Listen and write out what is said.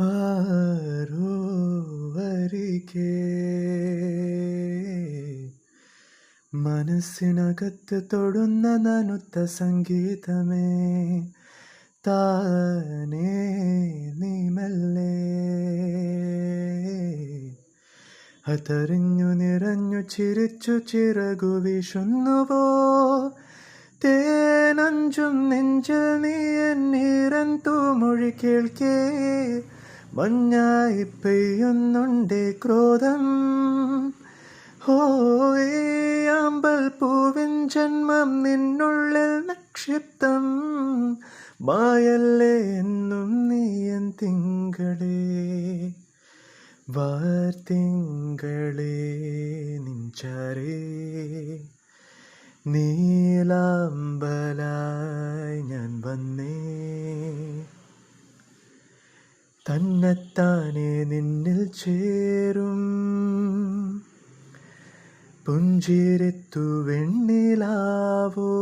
ആരോ അരികെ മനസ്സിനകത്ത് തൊടുന്ന നനുത്ത സംഗീതമേ, താനേ നീ മെല്ലെ അതറിഞ്ഞു നിറഞ്ഞു ചിരിച്ചു ചിറകു വീശുന്നുവോ, തേനഞ്ചും നെഞ്ചിൽ നീ എന്നീരൻ തൂമൊഴി കേൾക്കേ, മഞ്ഞായി പെയ്യുന്നുണ്ടേ ക്രോധം. ഈ അമ്പൽ പൂവിൻ ജന്മം നിന്നുള്ളിൽ നിക്ഷിപ്തം, മായല്ലേ എന്നും നീയൻ തിങ്കളേ, വാർത്തിങ്കളേ നിഞ്ചാരേ, നീലാമ്പലായി ഞാൻ വന്നേ, തന്നെത്താനെ നിന്നിൽ ചേരും പുഞ്ചിരിത്തു വെണ്ണിലാവോ.